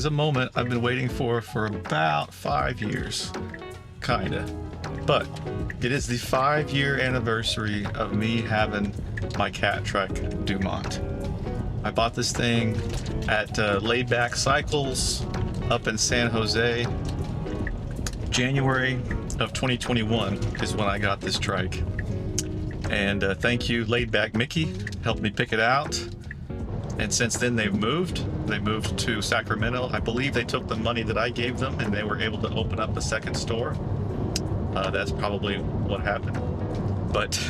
is a moment I've been waiting for about 5 years, kinda. But it is the 5-year anniversary of me having my Catrike Dumont. I bought this thing at Laid Back Cycles up in San Jose. January of 2021 is when I got this trike. And thank you, Laid Back Mickey, helped me pick it out. And since then they've moved. They moved to Sacramento. I believe they took the money that I gave them and they were able to open up a second store. That's probably what happened. But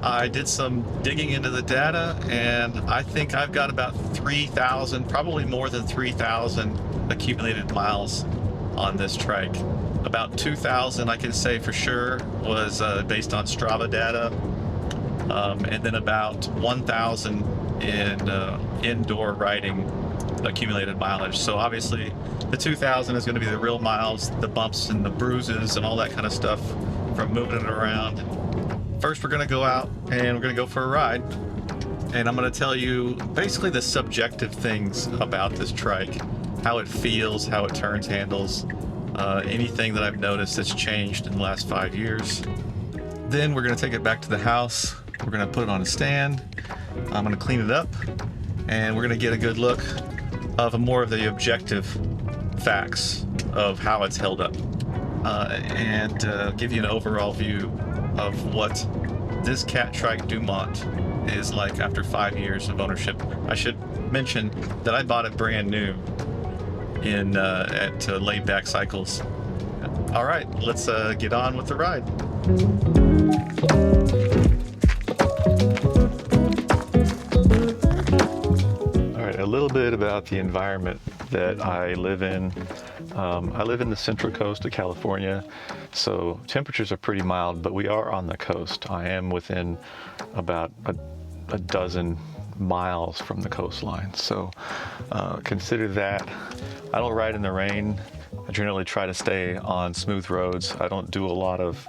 I did some digging into the data, and I think I've got about 3,000, probably more than 3,000 accumulated miles on this trike. About 2,000 I can say for sure was based on Strava data, and then about 1,000 in indoor riding accumulated mileage. So obviously the 2,000 is going to be the real miles, the bumps and the bruises and all that kind of stuff from moving it around. First we're going to go out and we're going to go for a ride, and I'm going to tell you basically the subjective things about this trike, how it feels, how it turns handles, anything that I've noticed that's changed in the last 5 years. Then we're going to take it back to the house. We're going to put it on a stand. I'm going to clean it up, and we're going to get a good look of more of the objective facts of how it's held up, and give you an overall view of what this Catrike Dumont is like after 5 years of ownership. I should mention that I bought it brand new at Laid Back Cycles. All right, let's get on with the ride. All right, a little bit about the environment that I live in. I live in the Central Coast of California, so temperatures are pretty mild, but we are on the coast. I am within about a dozen miles from the coastline, so consider that. I don't ride in the rain. I generally try to stay on smooth roads. I don't do a lot of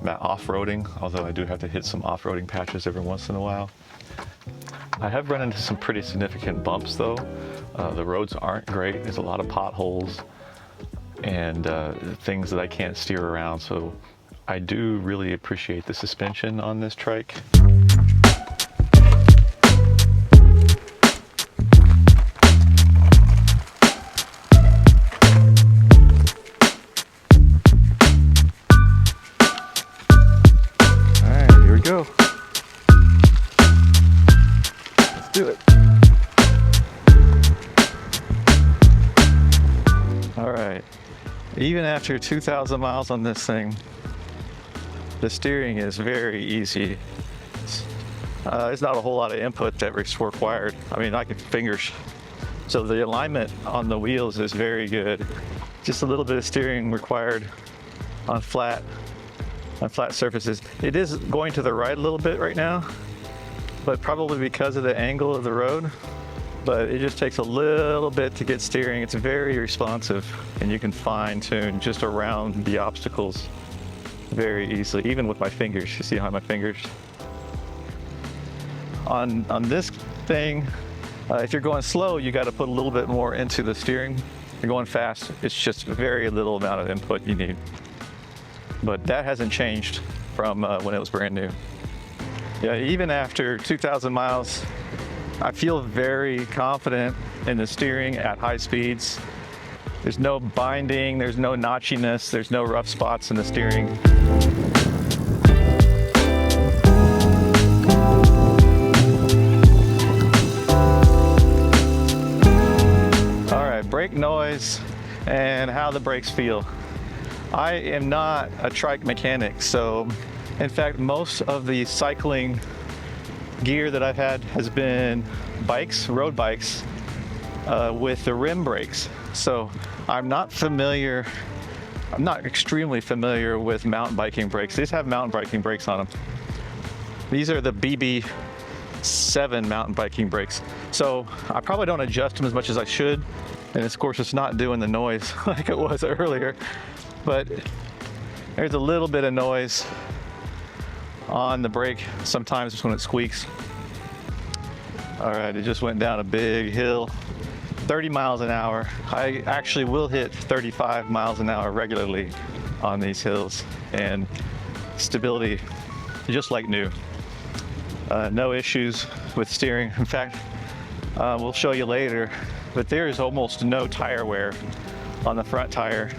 off-roading, although I do have to hit some off-roading patches every once in a while. I have run into some pretty significant bumps though. The roads aren't great. There's a lot of potholes and things that I can't steer around, so I do really appreciate the suspension on this trike. Alright, here we go. Let's do it. Alright, even after 2,000 miles on this thing, the steering is very easy. There's not a whole lot of input that's required. I mean, I can fingers. So the alignment on the wheels is very good. Just a little bit of steering required on flat surfaces. It is going to the right a little bit right now, but probably because of the angle of the road. But it just takes a little bit to get steering. It's very responsive, and you can fine tune just around the obstacles very easily, even with my fingers. You see how my fingers? On this thing, if you're going slow, you got to put a little bit more into the steering. If you're going fast, it's just very little amount of input you need. But that hasn't changed from when it was brand new. Yeah, even after 2,000 miles, I feel very confident in the steering at high speeds. There's no binding, there's no notchiness, there's no rough spots in the steering. All right, brake noise and how the brakes feel. I am not a trike mechanic, so in fact, most of the cycling gear that I've had has been bikes, road bikes, with the rim brakes. So I'm not extremely familiar with mountain biking brakes. These have mountain biking brakes on them. These are the BB7 mountain biking brakes. So I probably don't adjust them as much as I should. And of course it's not doing the noise like it was earlier, but there's a little bit of noise on the brake sometimes when it squeaks. All right, it just went down a big hill. 30 miles an hour. I actually will hit 35 miles an hour regularly on these hills, and stability just like new. No issues with steering. In fact, we'll show you later, but there is almost no tire wear on the front tire.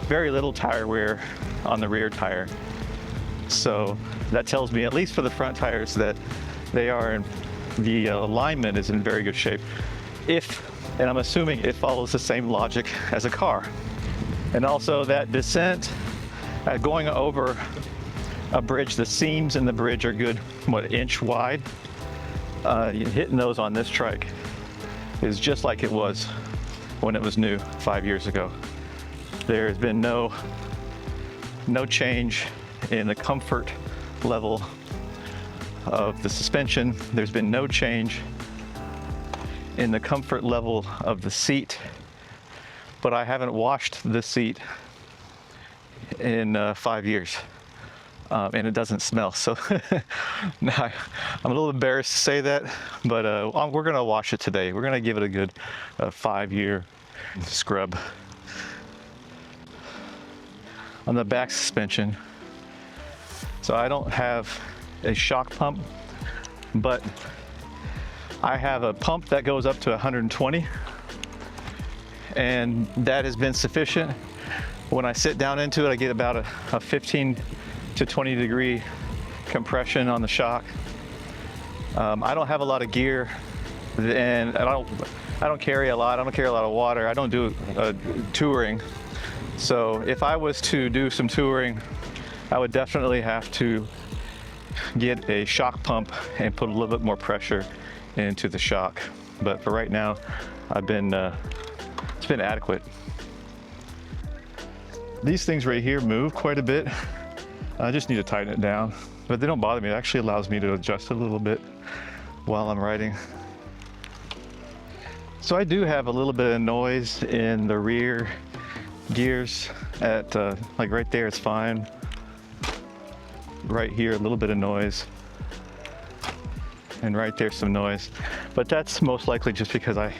Very little tire wear on the rear tire. So that tells me, at least for the front tires, that they are in, the alignment is in very good shape. And I'm assuming it follows the same logic as a car. And also that descent, going over a bridge, the seams in the bridge are good, what, inch wide? Hitting those on this trike is just like it was when it was new 5 years ago. There has been no change in the comfort level of the suspension. There's been no change in the comfort level of the seat, but I haven't washed the seat in 5 years. And it doesn't smell. So now I'm a little embarrassed to say that, but we're gonna wash it today. We're gonna give it a good 5-year scrub. On the back suspension, so I don't have a shock pump, but I have a pump that goes up to 120, and that has been sufficient. When I sit down into it, I get about a 15 to 20 degree compression on the shock. I don't have a lot of gear, and I don't carry a lot. I don't carry a lot of water. I don't do touring. So if I was to do some touring, I would definitely have to get a shock pump and put a little bit more pressure into the shock. But for right now, it's been adequate. These things right here move quite a bit. I just need to tighten it down, but they don't bother me. It actually allows me to adjust it a little bit while I'm riding. So I do have a little bit of noise in the rear gears at like right there, it's fine. Right here, a little bit of noise. And right there, some noise. But that's most likely just because it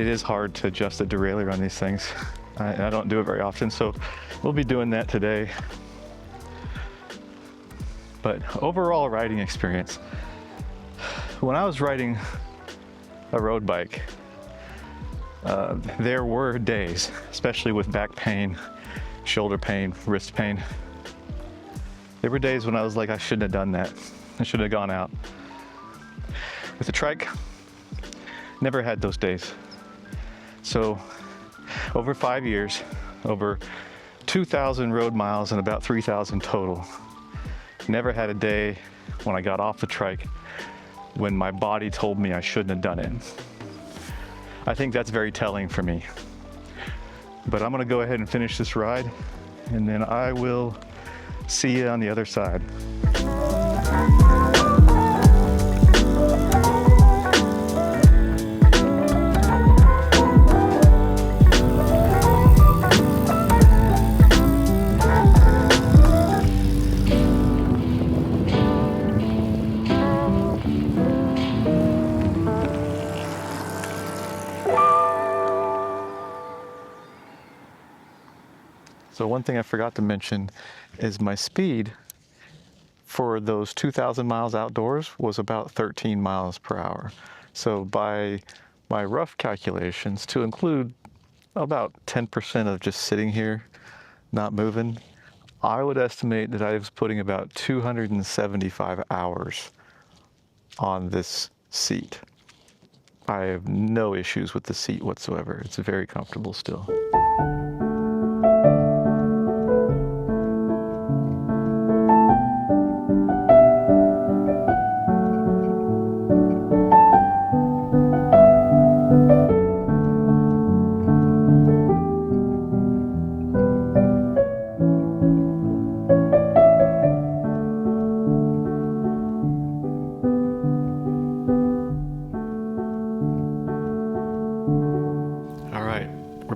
is hard to adjust the derailleur on these things. I don't do it very often, so we'll be doing that today. But overall riding experience, when I was riding a road bike, there were days, especially with back pain, shoulder pain, wrist pain. There were days when I was like, I shouldn't have done that. I should have gone out. With the trike, never had those days. So over 5 years, over 2,000 road miles and about 3,000 total, never had a day when I got off the trike when my body told me I shouldn't have done it. I think that's very telling for me. But I'm gonna go ahead and finish this ride, and then I will see you on the other side. So one thing I forgot to mention is my speed for those 2,000 miles outdoors was about 13 miles per hour. So by my rough calculations, to include about 10% of just sitting here, not moving, I would estimate that I was putting about 275 hours on this seat. I have no issues with the seat whatsoever. It's very comfortable still.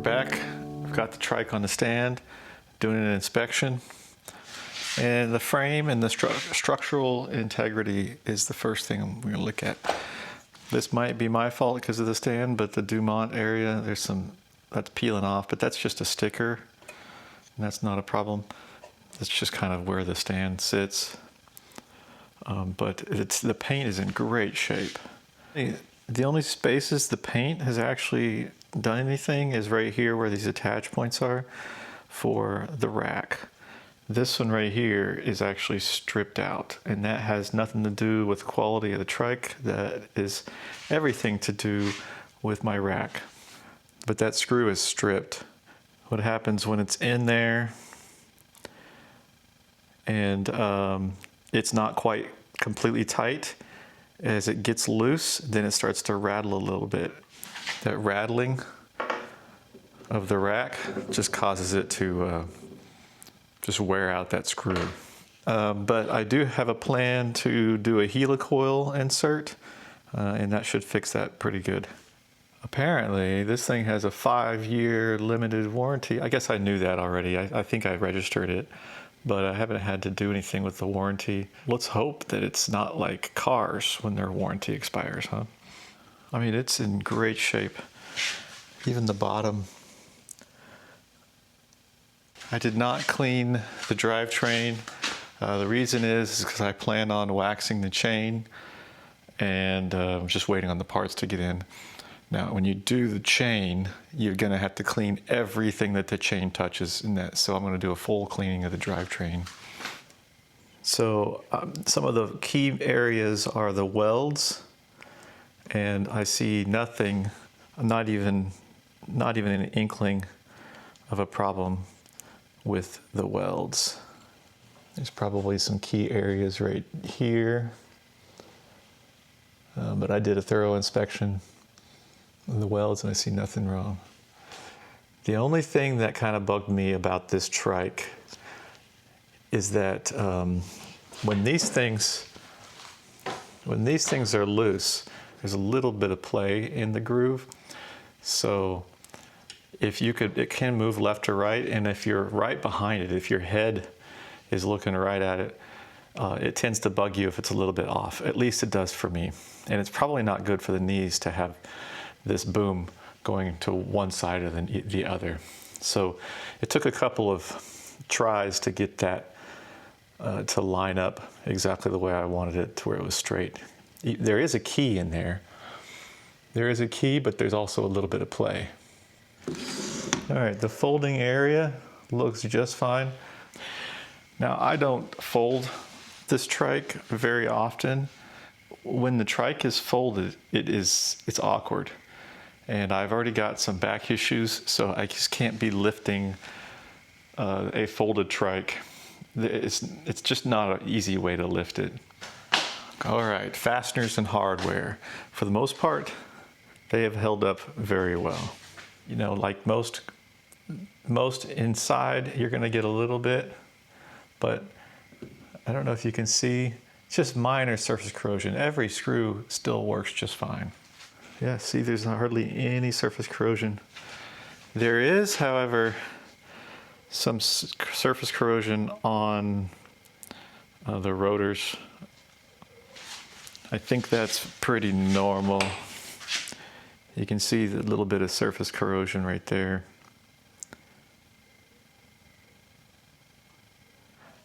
Back, I've got the trike on the stand, doing an inspection, and the frame and the structural integrity is the first thing we're going to look at. This might be my fault because of the stand, but the Dumont area, there's some, that's peeling off, but that's just a sticker, and that's not a problem. It's just kind of where the stand sits. But the paint is in great shape. The only spaces the paint has actually done anything is right here where these attach points are for the rack. This one right here is actually stripped out, and that has nothing to do with the quality of the trike. That is everything to do with my rack. But that screw is stripped. What happens when it's in there and it's not quite completely tight, as it gets loose, then it starts to rattle a little bit. That rattling of the rack just causes it to just wear out that screw. But I do have a plan to do a helicoil insert, and that should fix that pretty good. Apparently, this thing has a 5-year limited warranty. I guess I knew that already. I think I registered it, but I haven't had to do anything with the warranty. Let's hope that it's not like cars when their warranty expires, huh? I mean, it's in great shape. Even the bottom. I did not clean the drivetrain. The reason is because I plan on waxing the chain, and I'm just waiting on the parts to get in. Now, when you do the chain, you're gonna have to clean everything that the chain touches in that. So I'm gonna do a full cleaning of the drivetrain. So some of the key areas are the welds, and I see nothing, not even an inkling of a problem with the welds. There's probably some key areas right here, but I did a thorough inspection of the welds and I see nothing wrong. The only thing that kind of bugged me about this trike is that when these things are loose, there's a little bit of play in the groove. So it can move left to right, and if you're right behind it, if your head is looking right at it, it tends to bug you if it's a little bit off. At least it does for me. And it's probably not good for the knees to have this boom going to one side or the other. So it took a couple of tries to get that to line up exactly the way I wanted it, to where it was straight. There is a key in there. There is a key, but there's also a little bit of play. All right, the folding area looks just fine. Now, I don't fold this trike very often. When the trike is folded, it's awkward. And I've already got some back issues, so I just can't be lifting a folded trike. It's just not an easy way to lift it. All right, fasteners and hardware. For the most part, they have held up very well. You know, like most inside, you're gonna get a little bit, but I don't know if you can see, it's just minor surface corrosion. Every screw still works just fine. Yeah, see, there's hardly any surface corrosion. There is, however, some surface corrosion on the rotors. I think that's pretty normal. You can see the little bit of surface corrosion right there.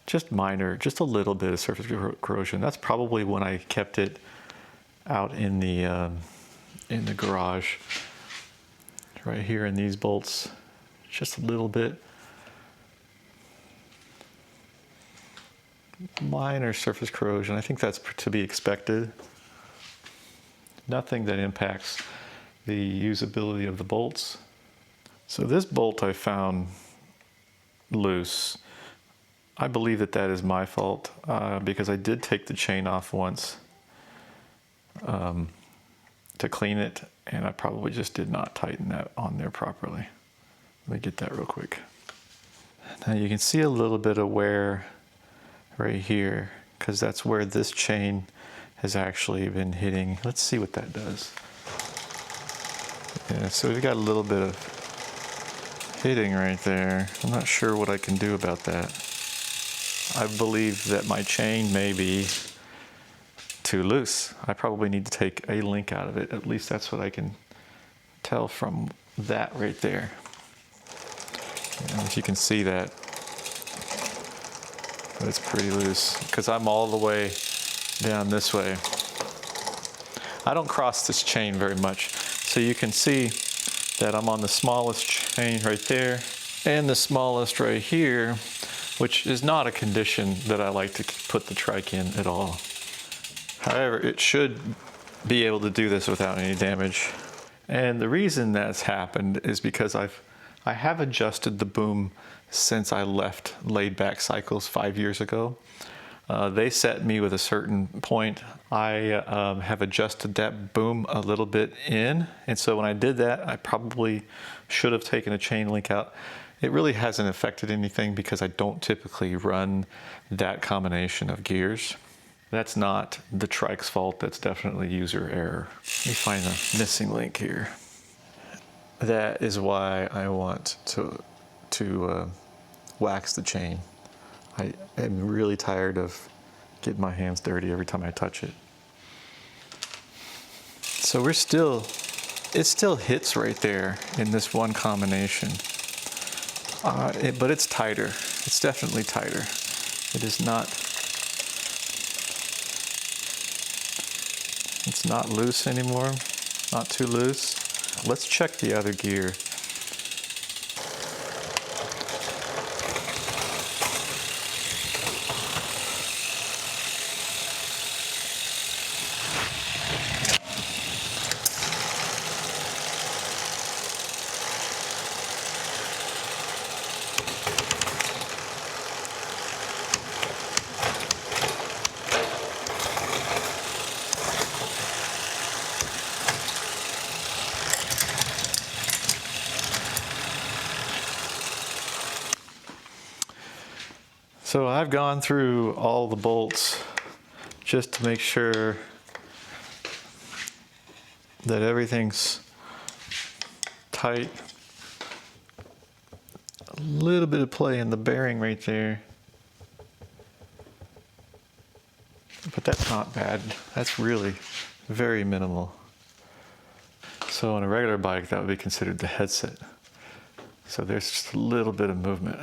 Just minor, just a little bit of surface corrosion. That's probably when I kept it out in the garage. Right here in these bolts, just a little bit. Minor surface corrosion. I think that's to be expected. Nothing that impacts the usability of the bolts. So this bolt I found loose. I believe that is my fault because I did take the chain off once to clean it, and I probably just did not tighten that on there properly. Let me get that real quick. Now you can see a little bit of wear right here, because that's where this chain has actually been hitting. Let's see what that does. Yeah, so we've got a little bit of hitting right there. I'm not sure what I can do about that. I believe that my chain may be too loose. I probably need to take a link out of it. At least that's what I can tell from that right there. If you can see that, but it's pretty loose because I'm all the way down this way. I don't cross this chain very much, so you can see that I'm on the smallest chain right there and the smallest right here, which is not a condition that I like to put the trike in at all. However, it should be able to do this without any damage. And the reason that's happened is because I have adjusted the boom since I left laid back cycles 5 years ago. They set me with a certain point. I have adjusted that boom a little bit in, and so when I did that, I probably should have taken a chain link out. It really hasn't affected anything because I don't typically run that combination of gears. That's not the trike's fault, that's definitely user error. Let me find the missing link here. That is why I want to wax the chain. I am really tired of getting my hands dirty every time I touch it. So it still hits right there in this one combination. But it's tighter. It's definitely tighter. It is not, it's not loose anymore, not too loose. Let's check the other gear. So I've gone through all the bolts just to make sure that everything's tight. A little bit of play in the bearing right there, but that's not bad. That's really very minimal. So on a regular bike, that would be considered the headset. So there's just a little bit of movement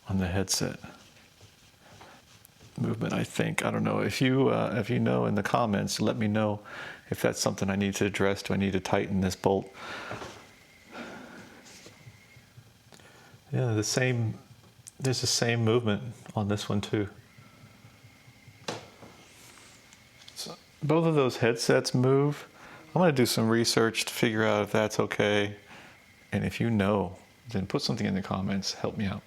on the headset. Movement, I think. I don't know. If you know in the comments, let me know if that's something I need to address. Do I need to tighten this bolt? Yeah, there's the same movement on this one too. So both of those headsets move. I'm going to do some research to figure out if that's okay. And if you know, then put something in the comments. Help me out.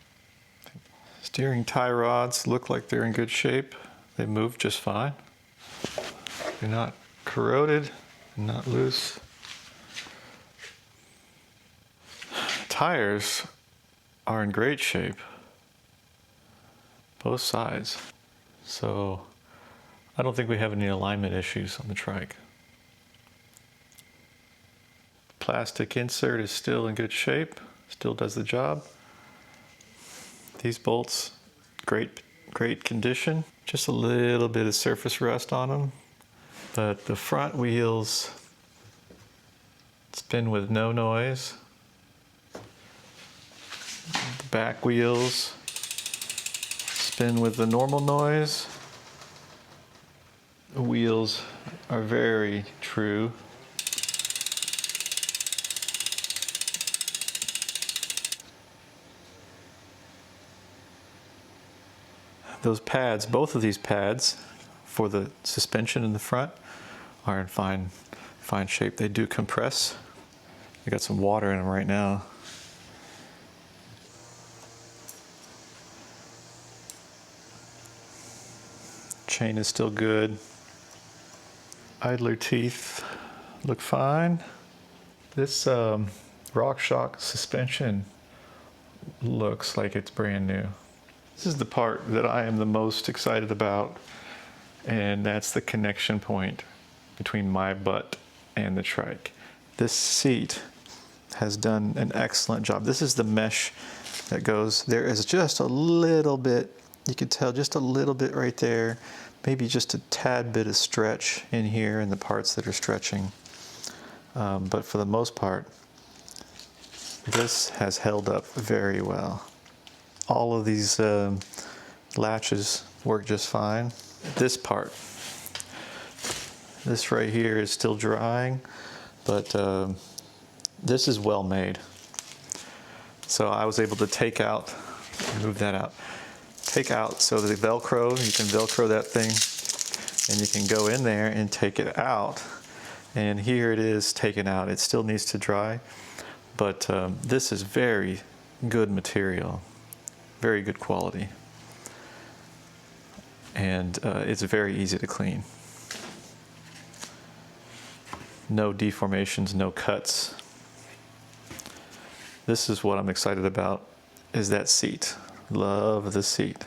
Steering tie rods look like they're in good shape. They move just fine. They're not corroded, not loose. Tires are in great shape, both sides. So I don't think we have any alignment issues on the trike. Plastic insert is still in good shape, still does the job. These bolts, great condition. Just a little bit of surface rust on them. But the front wheels spin with no noise. The back wheels spin with the normal noise. The wheels are very true. Those pads, both of these pads for the suspension in the front are in fine shape. They do compress. I got some water in them right now. Chain is still good. Idler teeth look fine. This RockShox suspension looks like it's brand new. This is the part that I am the most excited about, and that's the connection point between my butt and the trike. This seat has done an excellent job. This is the mesh that goes. There is just a little bit, you can tell just a little bit right there maybe just a tad bit of stretch in here in the parts that are stretching. But for the most part, this has held up very well. All of these latches work just fine. This part, this right here is still drying, but this is well made. So I was able to take out, move that out, take out so the Velcro, you can Velcro that thing and you can go in there and take it out. And here it is taken out. It still needs to dry, but this is very good material, very good quality. And it's very easy to clean. No deformations, no cuts. This is what I'm excited about, is that seat. Love the seat.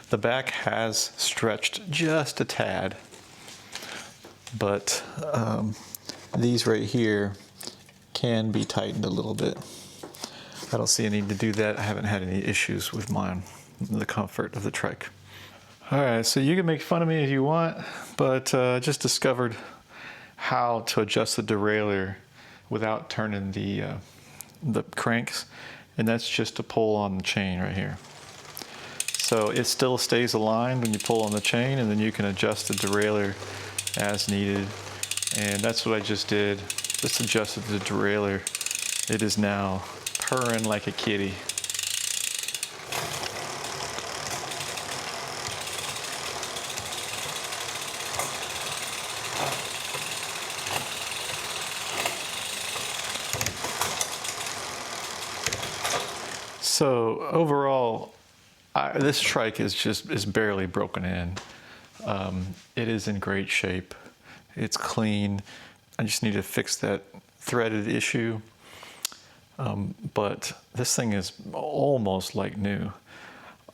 The back has stretched just a tad, but these right here can be tightened a little bit. I don't see a need to do that. I haven't had any issues with mine, the comfort of the trike. All right, so you can make fun of me if you want, but I just discovered how to adjust the derailleur without turning the cranks, and that's just to pull on the chain right here. So it still stays aligned when you pull on the chain, and then you can adjust the derailleur as needed. And that's what I just did. Just adjusted the derailleur. It is now purring like a kitty. So overall, this trike is barely broken in. It is in great shape. It's clean. I just need to fix that threaded issue. But this thing is almost like new.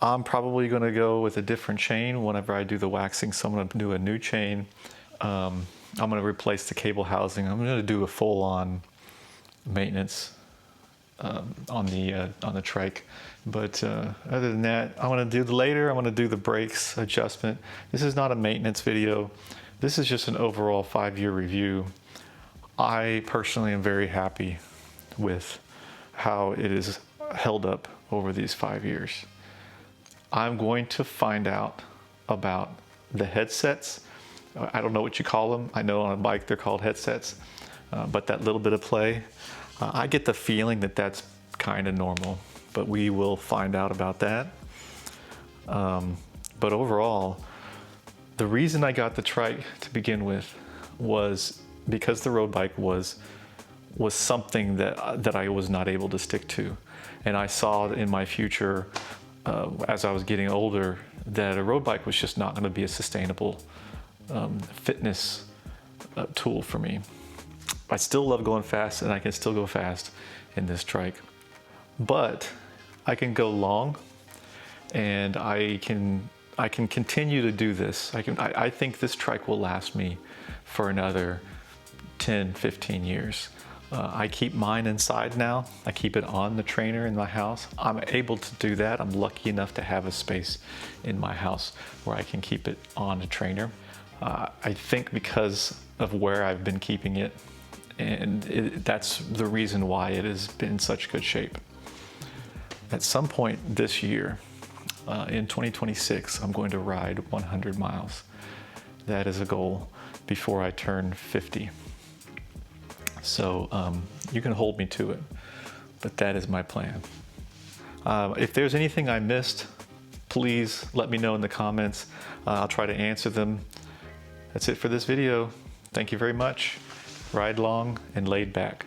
I'm probably going to go with a different chain whenever I do the waxing. So I'm going to do a new chain. I'm going to replace the cable housing. I'm going to do a full-on maintenance on the trike. But other than that, I want to do later. I want to do the brakes adjustment. This is not a maintenance video. This is just an overall 5-year review. I personally am very happy with how it is held up over these 5 years. I'm going to find out about the headsets. I don't know what you call them. I know on a bike they're called headsets, but that little bit of play, I get the feeling that that's kind of normal, but we will find out about that. But overall, the reason I got the trike to begin with was because the road bike was something that I was not able to stick to. And I saw in my future, as I was getting older, that a road bike was just not going to be a sustainable fitness tool for me. I still love going fast, and I can still go fast in this trike. But I can go long, and I can continue to do this. I think this trike will last me for another 10, 15 years. I keep mine inside now. I keep it on the trainer in my house. I'm able to do that. I'm lucky enough to have a space in my house where I can keep it on a trainer. I think because of where I've been keeping it, and that's the reason why it has been in such good shape. At some point this year, in 2026, I'm going to ride 100 miles. That is a goal before I turn 50. So you can hold me to it, but that is my plan. If there's anything I missed, please let me know in the comments. I'll try to answer them. That's it for this video. Thank you very much. Ride long and laid back.